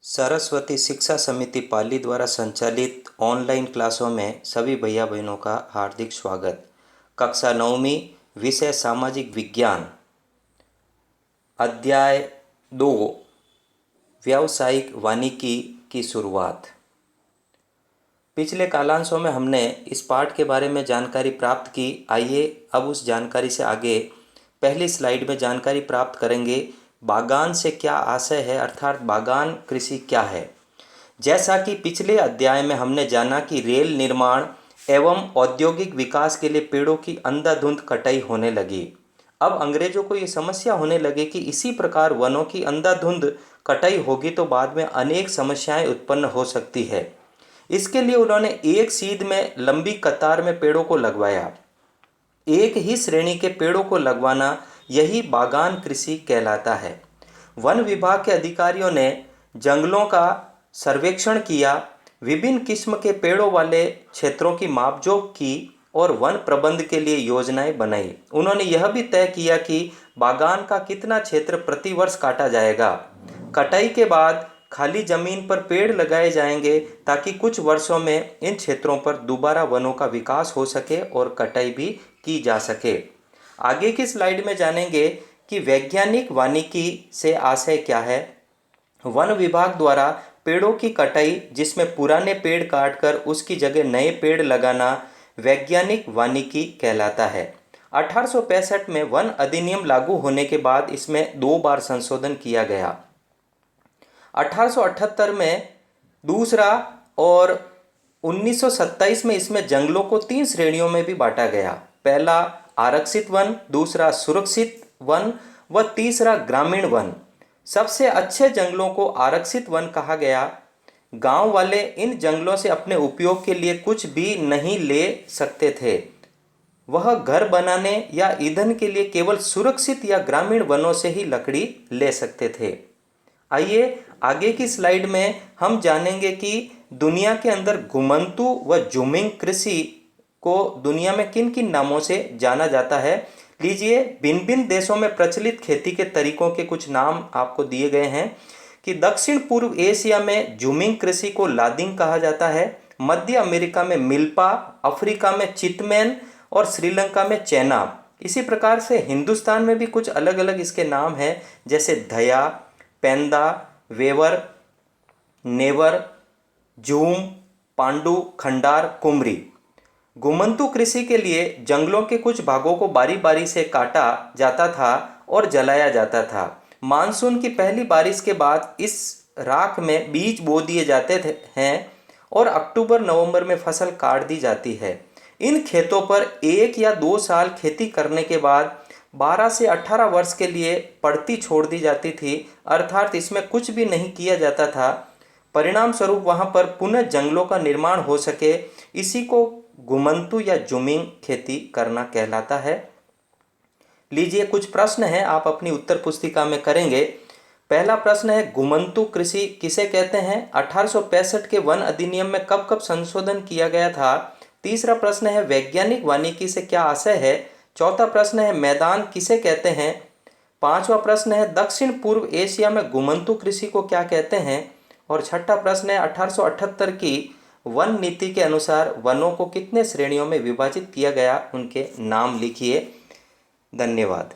सरस्वती शिक्षा समिति पाली द्वारा संचालित ऑनलाइन क्लासों में सभी भैया बहनों का हार्दिक स्वागत। कक्षा 9वीं, विषय सामाजिक विज्ञान, अध्याय 2, व्यावसायिक वानिकी की शुरुआत। पिछले कालांशों में हमने इस पाठ के बारे में जानकारी प्राप्त की। आइए अब उस जानकारी से आगे पहली स्लाइड में जानकारी प्राप्त करेंगे। बागान से क्या आशय है, अर्थात बागान कृषि क्या है। जैसा कि पिछले अध्याय में हमने जाना कि रेल निर्माण एवं औद्योगिक विकास के लिए पेड़ों की अंधाधुंध कटाई होने लगी। अब अंग्रेजों को ये समस्या होने लगी कि इसी प्रकार वनों की अंधाधुंध कटाई होगी तो बाद में अनेक समस्याएं उत्पन्न हो सकती है। इसके लिए उन्होंने एक सीध में लंबी कतार में पेड़ों को लगवाया। एक ही श्रेणी के पेड़ों को लगवाना यही बागान कृषि कहलाता है। वन विभाग के अधिकारियों ने जंगलों का सर्वेक्षण किया, विभिन्न किस्म के पेड़ों वाले क्षेत्रों की मापजोख की और वन प्रबंध के लिए योजनाएं बनाई। उन्होंने यह भी तय किया कि बागान का कितना क्षेत्र प्रतिवर्ष काटा जाएगा। कटाई के बाद खाली जमीन पर पेड़ लगाए जाएंगे ताकि कुछ वर्षों में इन क्षेत्रों पर दोबारा वनों का विकास हो सके और कटाई भी की जा सके। आगे की स्लाइड में जानेंगे कि वैज्ञानिक वानिकी से आशय क्या है। वन विभाग द्वारा पेड़ों की कटाई, जिसमें पुराने पेड़ काटकर उसकी जगह नए पेड़ लगाना, वैज्ञानिक वानिकी कहलाता है। 1865 में वन अधिनियम लागू होने के बाद इसमें 2 बार संशोधन किया गया। 1878 में दूसरा और 1927 में इसमें जंगलों को 3 श्रेणियों में भी बांटा गया। पहला आरक्षित वन, दूसरा सुरक्षित वन व तीसरा ग्रामीण वन। सबसे अच्छे जंगलों को आरक्षित वन कहा गया। गांव वाले इन जंगलों से अपने उपयोग के लिए कुछ भी नहीं ले सकते थे। वह घर बनाने या ईंधन के लिए केवल सुरक्षित या ग्रामीण वनों से ही लकड़ी ले सकते थे। आइए आगे की स्लाइड में हम जानेंगे कि दुनिया के अंदर घुमंतू व जूमिंग कृषि को दुनिया में किन किन नामों से जाना जाता है। लीजिए, भिन्न भिन्न देशों में प्रचलित खेती के तरीकों के कुछ नाम आपको दिए गए हैं कि दक्षिण पूर्व एशिया में जूमिंग कृषि को लादिंग कहा जाता है, मध्य अमेरिका में मिल्पा, अफ्रीका में चितमैन और श्रीलंका में चैना। इसी प्रकार से हिंदुस्तान में भी कुछ अलग अलग इसके नाम हैं, जैसे धया, पेंदा, वेवर, नेवर, जूम, पांडु, खंडार, कुमरी। घुमंतू कृषि के लिए जंगलों के कुछ भागों को बारी बारी से काटा जाता था और जलाया जाता था। मानसून की पहली बारिश के बाद इस राख में बीज बो दिए जाते हैं और अक्टूबर-नवंबर में फसल काट दी जाती है। इन खेतों पर 1 या 2 साल खेती करने के बाद 12 से 18 वर्ष के लिए पड़ती छोड़ दी जाती थी, अर्थात इसमें कुछ भी नहीं किया जाता था। परिणाम स्वरूप वहां पर पुनः जंगलों का निर्माण हो सके। इसी को घुमंतू या जूमिंग खेती करना कहलाता है। लीजिए, कुछ प्रश्न हैं, आप अपनी उत्तर पुस्तिका में करेंगे। पहला प्रश्न है, घुमंतू कृषि किसे कहते हैं? 1865 के वन अधिनियम में कब कब संशोधन किया गया था? तीसरा प्रश्न है, वैज्ञानिक वानिकी से क्या आशय है? चौथा प्रश्न है, मैदान किसे कहते हैं? पांचवा प्रश्न है, दक्षिण पूर्व एशिया में घुमंतू कृषि को क्या कहते हैं? और छठा प्रश्न है, 1878 की वन नीति के अनुसार वनों को कितने श्रेणियों में विभाजित किया गया, उनके नाम लिखिए। धन्यवाद।